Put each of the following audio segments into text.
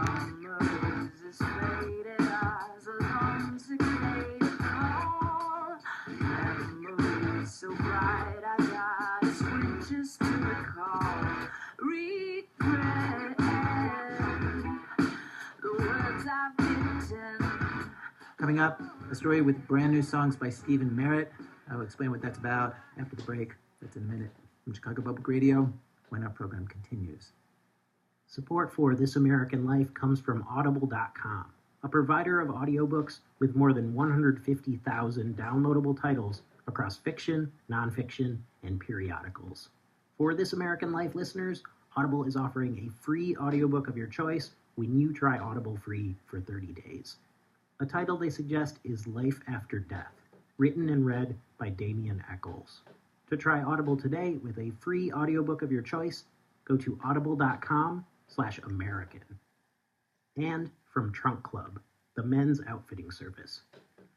Summer is as faded as a intoxicated fall. Memories so bright, I got switches to recall. Regret the words I've written. Coming up, a story with brand new songs by Stephen Merritt. I'll explain what that's about after the break. That's in a minute. From Chicago Public Radio, when our program continues. Support for This American Life comes from Audible.com, a provider of audiobooks with more than 150,000 downloadable titles across fiction, nonfiction, and periodicals. For This American Life listeners, Audible is offering a free audiobook of your choice when you try Audible free for 30 days. A title they suggest is Life After Death, written and read by Damien Eccles. To try Audible today with a free audiobook of your choice, go to audible.com/American. And from Trunk Club, the men's outfitting service.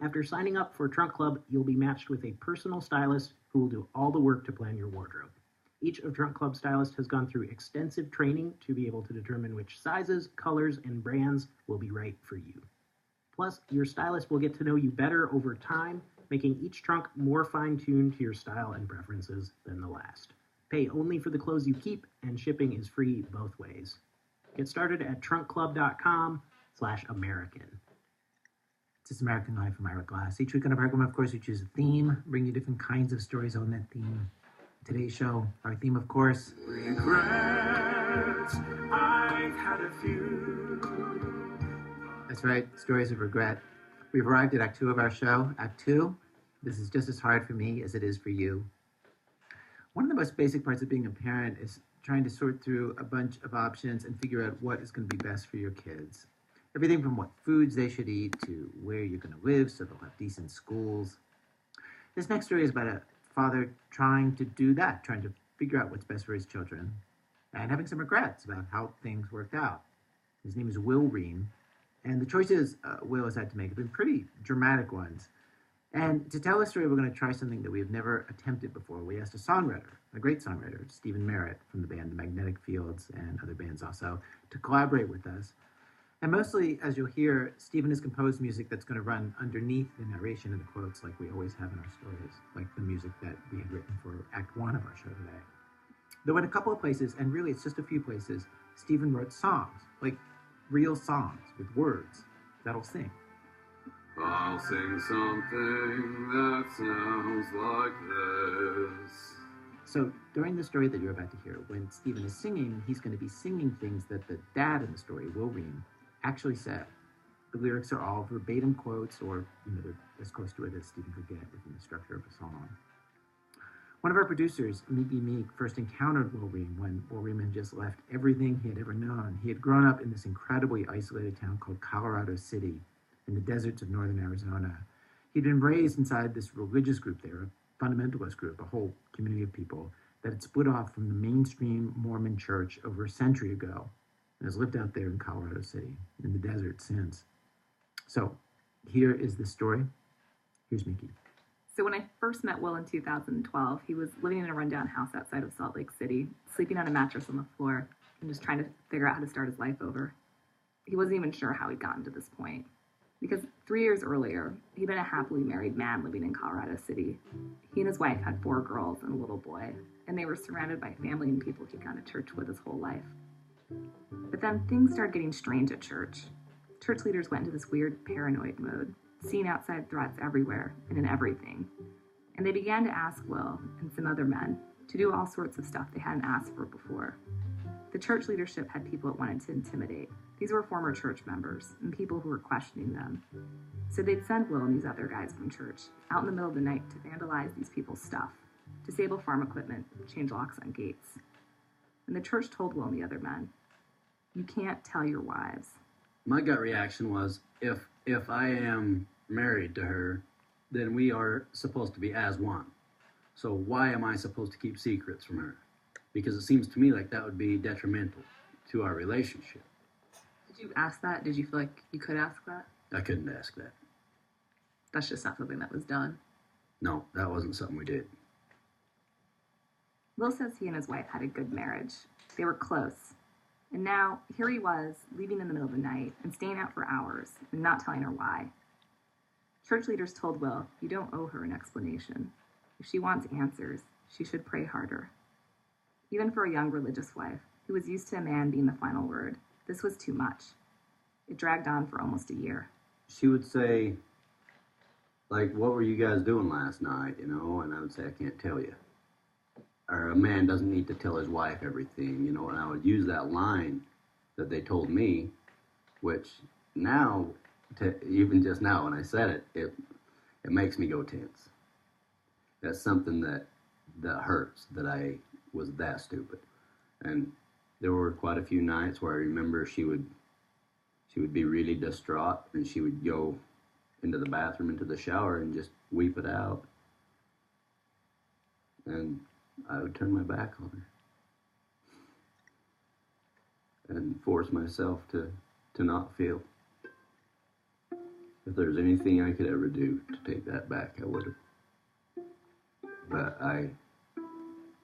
After signing up for Trunk Club, you'll be matched with a personal stylist who will do all the work to plan your wardrobe. Each of Trunk Club stylists has gone through extensive training to be able to determine which sizes, colors, and brands will be right for you. Plus, your stylist will get to know you better over time, making each trunk more fine-tuned to your style and preferences than the last. Pay only for the clothes you keep, and shipping is free both ways. Get started at trunkclub.com/American. This is American Life from Ira Glass. Each week on our program, of course, we choose a theme, bring you different kinds of stories on that theme. Today's show, our theme, of course, Regrets, I've had a few. That's right, stories of regret. We've arrived at Act 2 of our show. Act 2, this is just as hard for me as it is for you. One of the most basic parts of being a parent is trying to sort through a bunch of options and figure out what is going to be best for your kids. Everything from what foods they should eat to where you're going to live so they'll have decent schools. This next story is about a father trying to do that, trying to figure out what's best for his children and having some regrets about how things worked out. His name is Will Ream, and the choices Will has had to make have been pretty dramatic ones. And to tell the story, we're going to try something that we have never attempted before. We asked a songwriter, a great songwriter, Stephen Merritt from the band The Magnetic Fields and other bands also, to collaborate with us. And mostly, as you'll hear, Stephen has composed music that's going to run underneath the narration and the quotes like we always have in our stories, like the music that we had written for Act 1 of our show today. Though in a couple of places, and really it's just a few places, Stephen wrote songs, like real songs with words that'll sing. I'll sing something that sounds like this. So during the story that you're about to hear, when Stephen is singing, he's going to be singing things that the dad in the story, Will Ream, actually said. The lyrics are all verbatim quotes, or they're as close to it as Stephen could get within the structure of a song. One of our producers, Miki Meek, first encountered Will Ream when Will Ream had just left everything he had ever known. He had grown up in this incredibly isolated town called Colorado City, in the deserts of northern Arizona. He'd been raised inside this religious group there, a fundamentalist group, a whole community of people that had split off from the mainstream Mormon church over a century ago and has lived out there in Colorado City, in the desert since. So here is the story. Here's Miki. So when I first met Will in 2012, he was living in a rundown house outside of Salt Lake City, sleeping on a mattress on the floor and just trying to figure out how to start his life over. He wasn't even sure how he'd gotten to this point. Because 3 years earlier, he'd been a happily married man living in Colorado City. He and his wife had 4 girls and a little boy, and they were surrounded by family and people he'd gone to church with his whole life. But then things started getting strange at church. Church leaders went into this weird paranoid mode, seeing outside threats everywhere and in everything. And they began to ask Will and some other men to do all sorts of stuff they hadn't asked for before. The church leadership had people it wanted to intimidate. These were former church members and people who were questioning them. So they'd send Will and these other guys from church out in the middle of the night to vandalize these people's stuff, disable farm equipment, change locks on gates. And the church told Will and the other men, "You can't tell your wives." My gut reaction was, if I am married to her, then we are supposed to be as one. So why am I supposed to keep secrets from her? Because it seems to me like that would be detrimental to our relationship. Did you ask that? Did you feel like you could ask that? I couldn't ask that. That's just not something that was done. No, that wasn't something we did. Will says he and his wife had a good marriage. They were close. And now, here he was, leaving in the middle of the night and staying out for hours and not telling her why. Church leaders told Will, you don't owe her an explanation. If she wants answers, she should pray harder. Even for a young religious wife, who was used to a man being the final word, this was too much. It dragged on for almost a year. She would say, like, what were you guys doing last night, you know? And I would say, I can't tell you. Or a man doesn't need to tell his wife everything, you know? And I would use that line that they told me, which now, even just now when I said it makes me go tense. That's something that hurts, that I was that stupid. And there were quite a few nights where I remember she would be really distraught, and she would go into the bathroom, into the shower, and just weep it out. And I would turn my back on her and force myself to not feel. If there's anything I could ever do to take that back, I would have. But I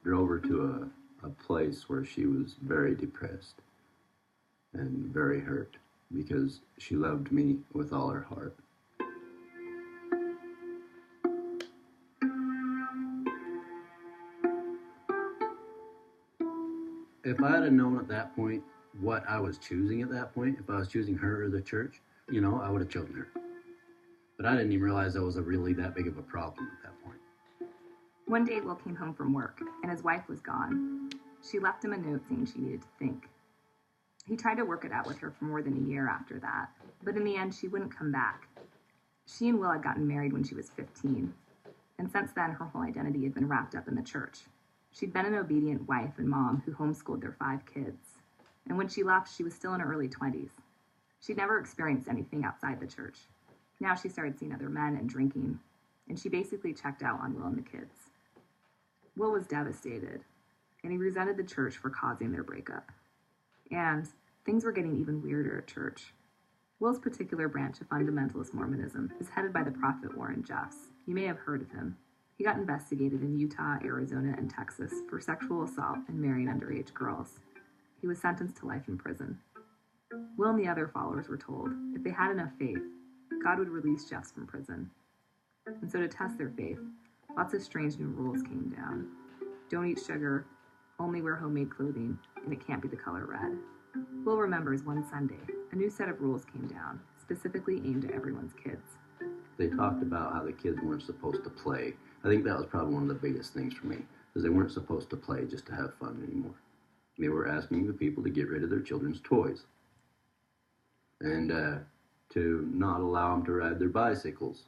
drove her to a place where she was very depressed and very hurt because she loved me with all her heart. If I had known at that point what I was choosing at that point, if I was choosing her or the church, you know, I would have chosen her. But I didn't even realize that was really that big of a problem at that point. One day, Will came home from work, and his wife was gone. She left him a note saying she needed to think. He tried to work it out with her for more than a year after that, but in the end, she wouldn't come back. She and Will had gotten married when she was 15, and since then, her whole identity had been wrapped up in the church. She'd been an obedient wife and mom who homeschooled their 5 kids, and when she left, she was still in her early 20s. She'd never experienced anything outside the church. Now she started seeing other men and drinking, and she basically checked out on Will and the kids. Will was devastated, and he resented the church for causing their breakup. And things were getting even weirder at church. Will's particular branch of fundamentalist Mormonism is headed by the prophet Warren Jeffs. You may have heard of him. He got investigated in Utah, Arizona, and Texas for sexual assault and marrying underage girls. He was sentenced to life in prison. Will and the other followers were told if they had enough faith, God would release Jeffs from prison. And so to test their faith, lots of strange new rules came down. Don't eat sugar, only wear homemade clothing, and it can't be the color red. Will remembers one Sunday, a new set of rules came down, specifically aimed at everyone's kids. They talked about how the kids weren't supposed to play. I think that was probably one of the biggest things for me, because they weren't supposed to play just to have fun anymore. They were asking the people to get rid of their children's toys and to not allow them to ride their bicycles.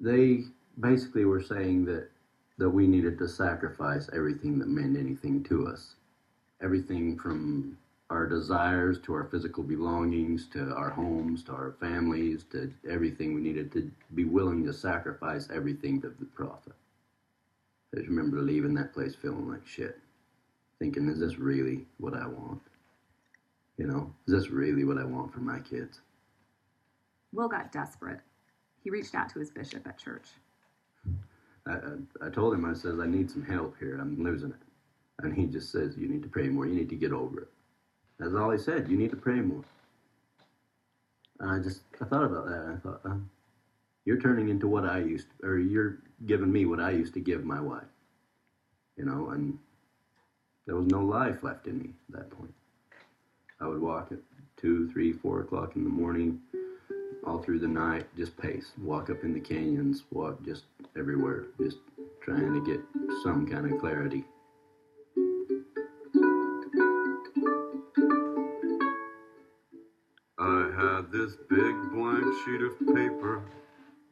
They basically were saying that we needed to sacrifice everything that meant anything to us. Everything from our desires to our physical belongings to our homes to our families to everything. We needed to be willing to sacrifice everything to the prophet. I just remember leaving that place feeling like shit, thinking, is this really what I want? You know, is this really what I want for my kids? Will got desperate. He reached out to his bishop at church. I told him, I says, I need some help here. I'm losing it. And he just says, you need to pray more. You need to get over it. That's all he said. You need to pray more. And I thought about that. And I thought, you're turning into what I used to, or you're giving me what I used to give my wife. You know, and there was no life left in me at that point. I would walk at 2, 3, 4 o'clock in the morning, all through the night, just pace, walk up in the canyons, walk just everywhere, just trying to get some kind of clarity. I had this big blank sheet of paper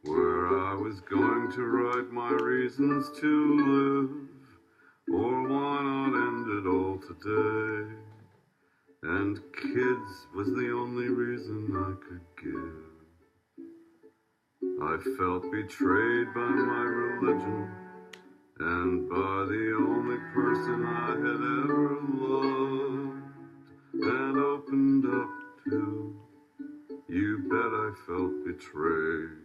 where I was going to write my reasons to live, or why not end it all today? And kids was the only reason I could give. I felt betrayed by my religion and by the only person I had ever loved and opened up to. You bet I felt betrayed.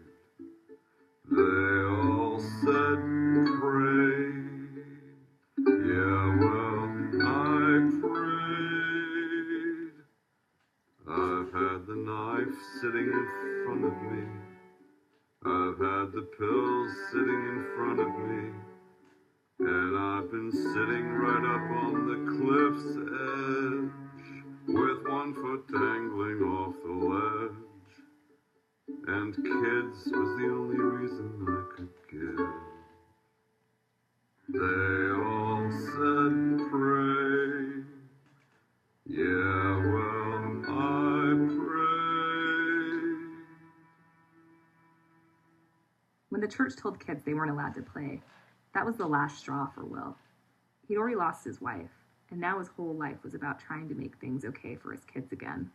They all said pray. Yeah, well, I prayed. had the knife sitting in front of me. I've had the pills sitting in front of me. And I've been sitting right up on the cliff's edge, with one foot dangling off the ledge. And kids was the only reason I could give. They all said pray. Yeah, well, I prayed. When the church told kids they weren't allowed to play, that was the last straw for Will. He'd already lost his wife, and now his whole life was about trying to make things okay for his kids again.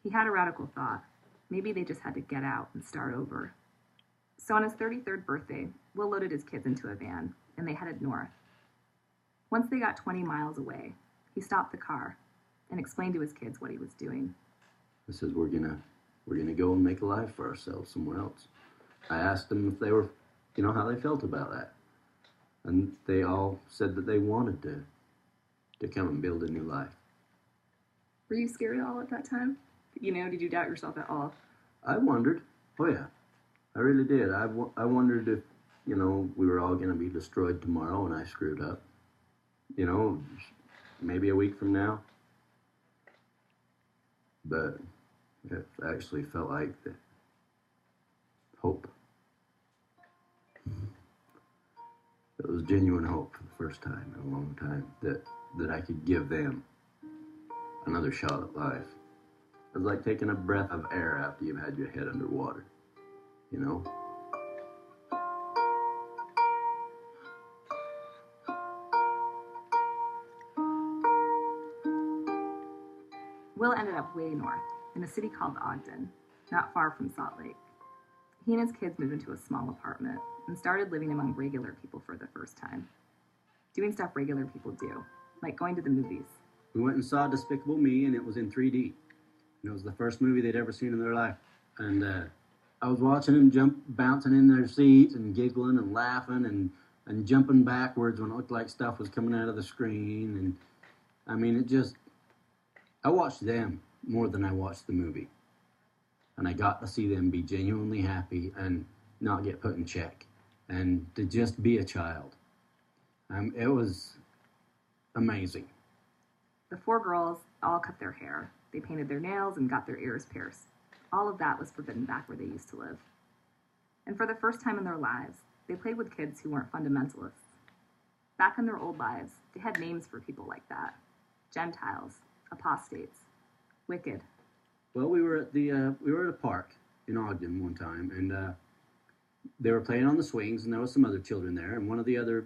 He had a radical thought. Maybe they just had to get out and start over. So on his 33rd birthday, Will loaded his kids into a van, and they headed north. Once they got 20 miles away, he stopped the car and explained to his kids what he was doing. I said, we're gonna go and make a life for ourselves somewhere else. I asked them if they were, how they felt about that. And they all said that they wanted to come and build a new life. Were you scared at all at that time? Did you doubt yourself at all? I wondered. Oh, yeah. I really did. I wondered if, we were all going to be destroyed tomorrow and I screwed up. Maybe a week from now. But it actually felt like the hope. It was genuine hope for the first time in a long time that I could give them another shot at life. It was like taking a breath of air after you've had your head underwater, Will ended up way north, in a city called Ogden, not far from Salt Lake. He and his kids moved into a small apartment and started living among regular people for the first time. Doing stuff regular people do, like going to the movies. We went and saw Despicable Me, and it was in 3D. And it was the first movie they'd ever seen in their life. And I was watching them bouncing in their seats and giggling and laughing and jumping backwards when it looked like stuff was coming out of the screen. And I mean, I watched them more than I watched the movie. And I got to see them be genuinely happy and not get put in check. And to just be a child. It was amazing. The 4 girls all cut their hair. They painted their nails and got their ears pierced. All of that was forbidden back where they used to live. And for the first time in their lives, they played with kids who weren't fundamentalists. Back in their old lives, they had names for people like that. Gentiles, apostates, wicked. Well, we were at a park in Ogden one time, and they were playing on the swings, and there was some other children there, and one of the other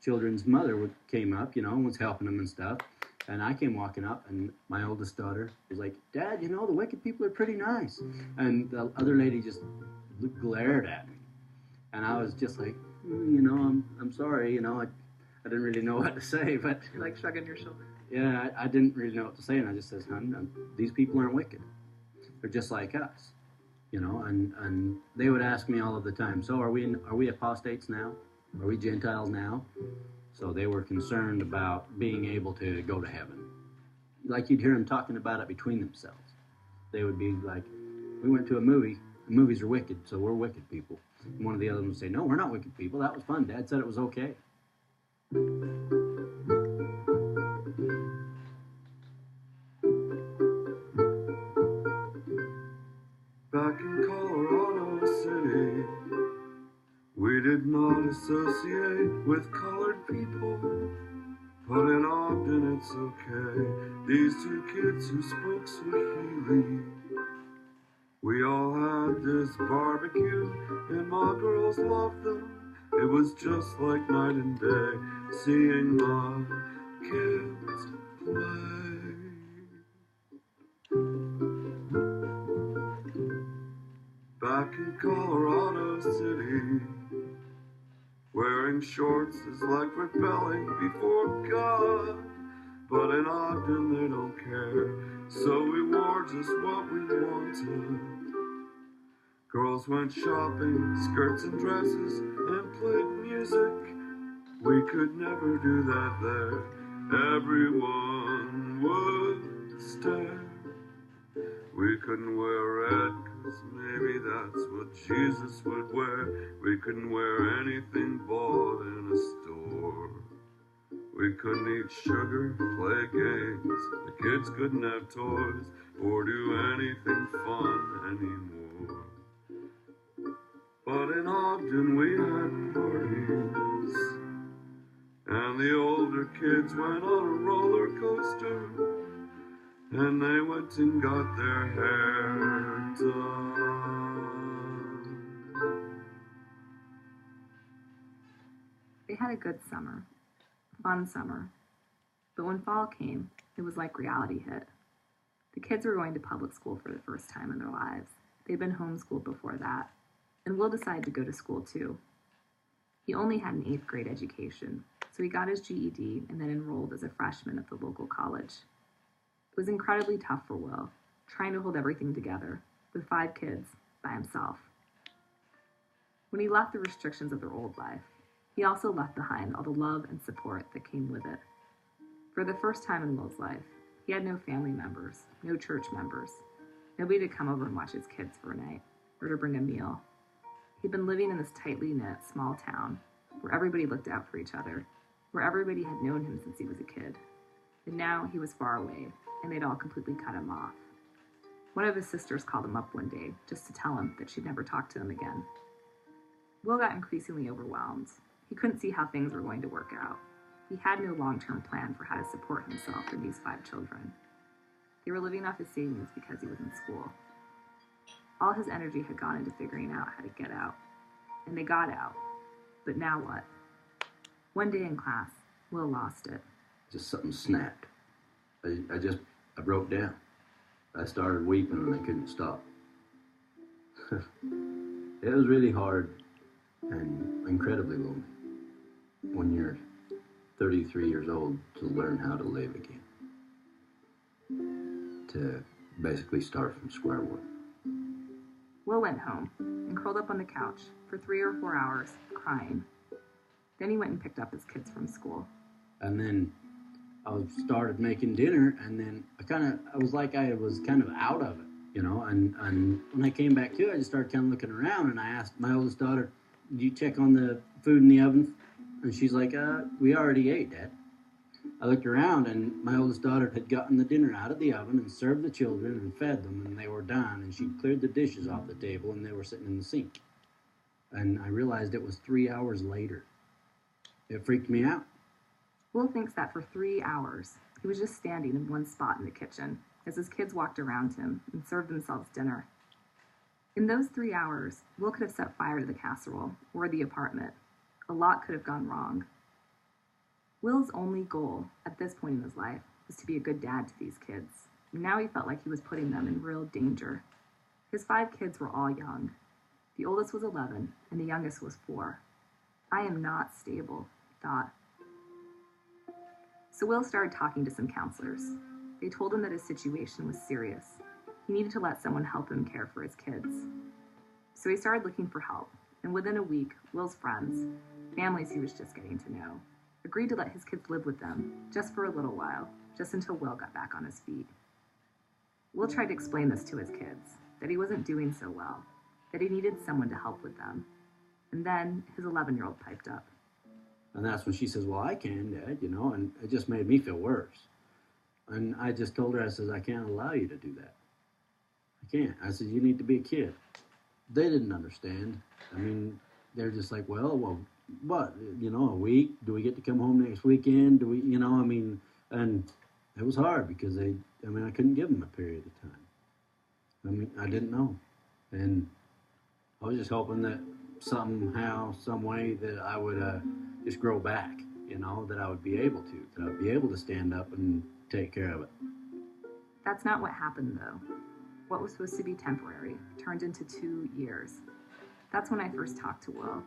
children's mother came up, and was helping them and stuff. And I came walking up, and my oldest daughter was like, "Dad, the wicked people are pretty nice." And the other lady just glared at me. And I was just like, I'm sorry, I didn't really know what to say, but... You're like shrugging your shoulders. Yeah, I didn't really know what to say, and I just said, "Hun, these people aren't wicked. They're just like us." And they would ask me all of the time, "So are we apostates now? Are we Gentiles now?" So they were concerned about being able to go to heaven. Like you'd hear them talking about it between themselves. They would be like, "We went to a movie. The movies are wicked, so we're wicked people." And one of the other ones would say, "No, we're not wicked people. That was fun. Dad said it was okay." Back in Colorado City, we did not associate with colored people, but in Ogden it's okay. These 2 kids who spoke Swahili, we all had this barbecue, and my girls loved them. It was just like night and day, seeing my kids play. Back in Colorado City, wearing shorts is like rebelling before God. But in Ogden they don't care, so we wore just what we wanted. Girls went shopping, skirts and dresses, and played music. We could never do that there. Everyone would stare. We couldn't wear red, 'cause maybe that's what Jesus would wear. We couldn't wear anything bought in a store. We couldn't eat sugar, play games. The kids couldn't have toys or do anything fun anymore. But in Ogden we had parties, and the older kids went on a roller coaster, and they went and got their hair done. They had a good summer, fun summer. But when fall came, it was like reality hit. The kids were going to public school for the first time in their lives. They'd been homeschooled before that, and Will decided to go to school too. He only had an 8th grade education, so he got his GED and then enrolled as a freshman at the local college. It was incredibly tough for Will, trying to hold everything together, with 5 kids, by himself. When he left the restrictions of their old life, he also left behind all the love and support that came with it. For the first time in Will's life, he had no family members, no church members, nobody to come over and watch his kids for a night, or to bring a meal. He'd been living in this tightly knit small town, where everybody looked out for each other, where everybody had known him since he was a kid. And now he was far away, and they'd all completely cut him off. One of his sisters called him up one day just to tell him that she'd never talk to him again. Will got increasingly overwhelmed. He couldn't see how things were going to work out. He had no long-term plan for how to support himself and these 5 children. They were living off his savings because he was in school. All his energy had gone into figuring out how to get out. And they got out. But now what? One day in class, Will lost it. Just something snapped. I broke down. I started weeping and I couldn't stop. It was really hard and incredibly lonely when you're 33 years old to learn how to live again. To basically start from square one. Will went home and curled up on the couch for 3 or 4 hours, crying. Then he went and picked up his kids from school. And then I started making dinner, and then I was like I was kind of out of it, you know. And when I came back to it, I just started kind of looking around, and I asked my oldest daughter, "Did you check on the food in the oven?" And she's like, "We already ate, Dad." I looked around, and my oldest daughter had gotten the dinner out of the oven and served the children and fed them, and they were done, and she'd cleared the dishes off the table, and they were sitting in the sink. And I realized it was 3 hours later. It freaked me out. Will thinks that for 3 hours, he was just standing in one spot in the kitchen as his kids walked around him and served themselves dinner. In those 3 hours, Will could have set fire to the casserole or the apartment. A lot could have gone wrong. Will's only goal at this point in his life was to be a good dad to these kids. And now he felt like he was putting them in real danger. His 5 kids were all young. The oldest was 11, and the youngest was 4. I am not stable, he thought. So Will started talking to some counselors. They told him that his situation was serious. He needed to let someone help him care for his kids. So he started looking for help, and within a week, Will's friends, families he was just getting to know, agreed to let his kids live with them, just for a little while, just until Will got back on his feet. Will tried to explain this to his kids, that he wasn't doing so well, that he needed someone to help with them. And then his 11-year-old piped up. And that's when she says, "Well, I can, Dad," you know, and it just made me feel worse. And I just told her, I says, "I can't allow you to do that. I can't." I said, "You need to be a kid." They didn't understand. I mean, they're just like, well, what, you know, a week? Do we get to come home next weekend? Do we, you know, I mean, and it was hard because I couldn't give them a period of time. I mean, I didn't know. And I was just hoping that somehow, some way that I would just grow back, you know, that I would be able to stand up and take care of it. That's not what happened, though. What was supposed to be temporary turned into 2 years. That's when I first talked to Will.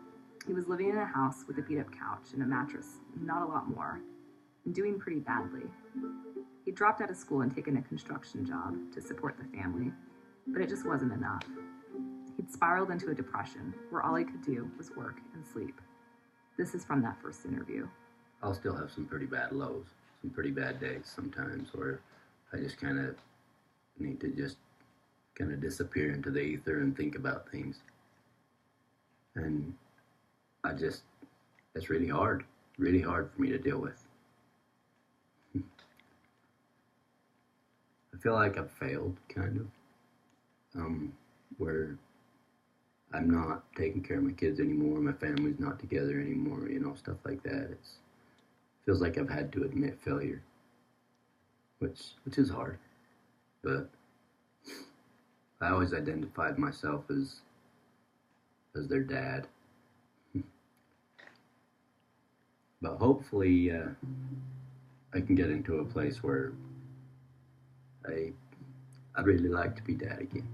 He was living in a house with a beat-up couch and a mattress, not a lot more, and doing pretty badly. He dropped out of school and taken a construction job to support the family, but it just wasn't enough. He'd spiraled into a depression where all he could do was work and sleep. This is from that first interview. I'll still have some pretty bad lows, some pretty bad days sometimes where I just kind of need to just kind of disappear into the ether and think about things. And it's really hard for me to deal with. I feel like I've failed, kind of, where I'm not taking care of my kids anymore, my family's not together anymore, stuff like that. It feels like I've had to admit failure, which is hard, but I always identified myself as their dad. But hopefully, I can get into a place where I'd really like to be dad again.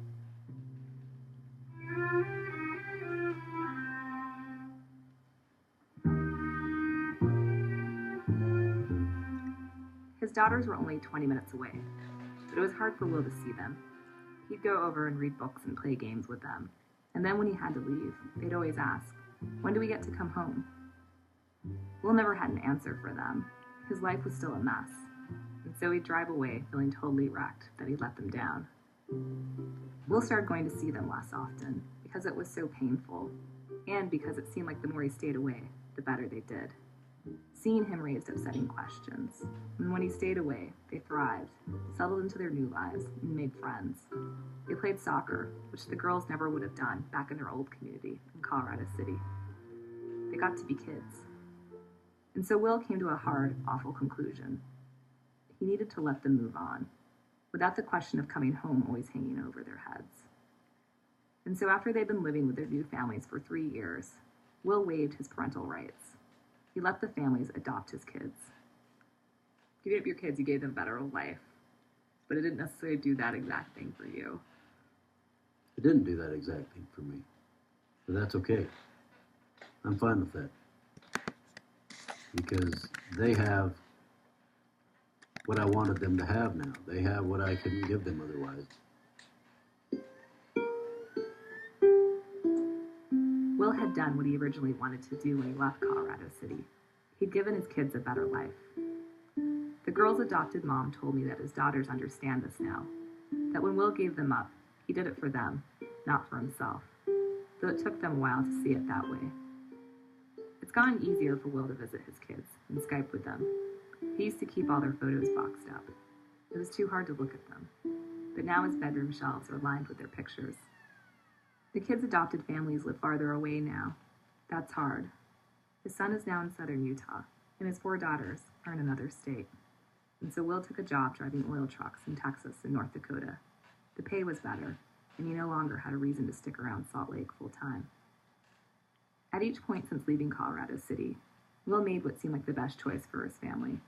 His daughters were only 20 minutes away, but it was hard for Will to see them. He'd go over and read books and play games with them, and then when he had to leave, they'd always ask, "When do we get to come home?" Will never had an answer for them. His life was still a mess, and so he'd drive away feeling totally wrecked that he'd let them down. Will started going to see them less often because it was so painful, and because it seemed like the more he stayed away, the better they did. Seeing him raised upsetting questions, and when he stayed away, they thrived, settled into their new lives, and made friends. They played soccer, which the girls never would have done back in their old community in Colorado City. They got to be kids. And so Will came to a hard, awful conclusion. He needed to let them move on, without the question of coming home always hanging over their heads. And so after they'd been living with their new families for 3 years, Will waived his parental rights. He let the families adopt his kids. You gave up your kids, you gave them a better life, but it didn't necessarily do that exact thing for you. It didn't do that exact thing for me, but that's okay. I'm fine with that. Because they have what I wanted them to have now. They have what I couldn't give them otherwise. Will had done what he originally wanted to do when he left Colorado City. He'd given his kids a better life. The girl's adopted mom told me that his daughters understand this now, that when Will gave them up, he did it for them, not for himself, though it took them a while to see it that way. It's gotten easier for Will to visit his kids and Skype with them. He used to keep all their photos boxed up. It was too hard to look at them, but now his bedroom shelves are lined with their pictures. The kids' adopted families live farther away now. That's hard. His son is now in southern Utah, and his 4 daughters are in another state. And so Will took a job driving oil trucks in Texas and North Dakota. The pay was better, and he no longer had a reason to stick around Salt Lake full time. At each point since leaving Colorado City, Will made what seemed like the best choice for his family.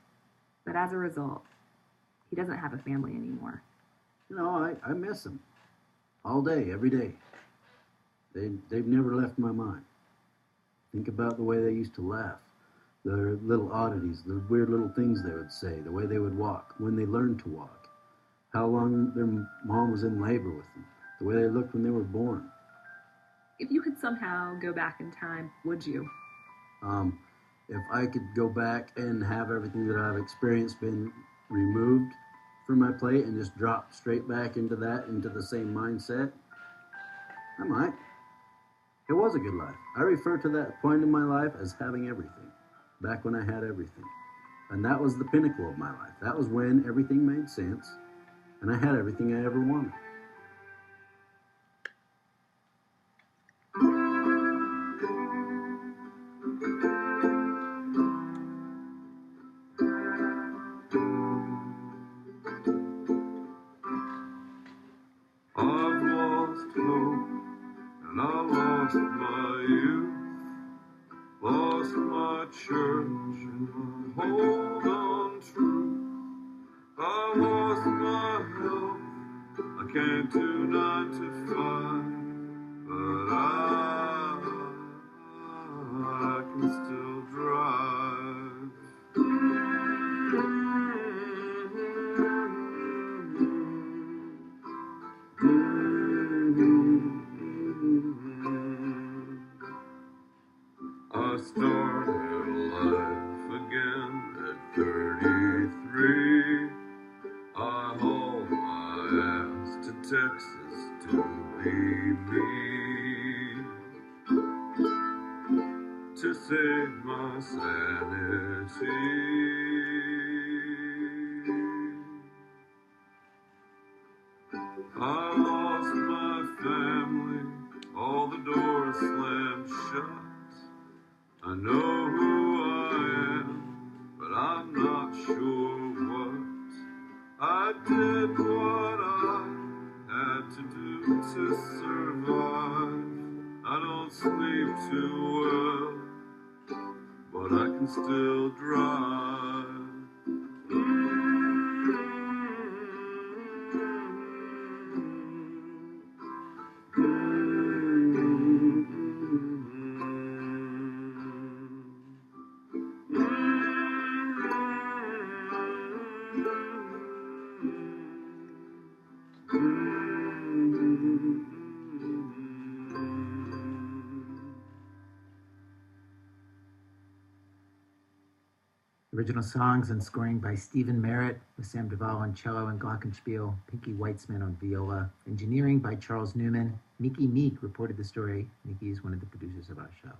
But as a result, he doesn't have a family anymore. I miss them. All day, every day. They've never left my mind. Think about the way they used to laugh. Their little oddities, the weird little things they would say, the way they would walk, when they learned to walk, how long their mom was in labor with them, the way they looked when they were born. If you could somehow go back in time, would you? If I could go back and have everything that I've experienced been removed from my plate and just drop straight back into the same mindset, I might. It was a good life. I refer to that point in my life as having everything, back when I had everything. And that was the pinnacle of my life. That was when everything made sense, and I had everything I ever wanted. I've lost hope, and I lost my youth, lost my church, and my hold on truth. I lost my health, I can't do 9 to 5, but I can still drive. I started life again at 33. I hauled my ass to Texas to be me, to save my sanity. I lost my family, all the doors slammed shut. I know who I am, but I'm not sure what. I did what I had to do to survive. I don't sleep too well, but I can still drive. Original songs and scoring by Stephen Merritt, with Sam Duvall on cello and glockenspiel, Pinky Weitzman on viola. Engineering by Charles Newman. Mickey Meek reported the story. Mickey is one of the producers of our show.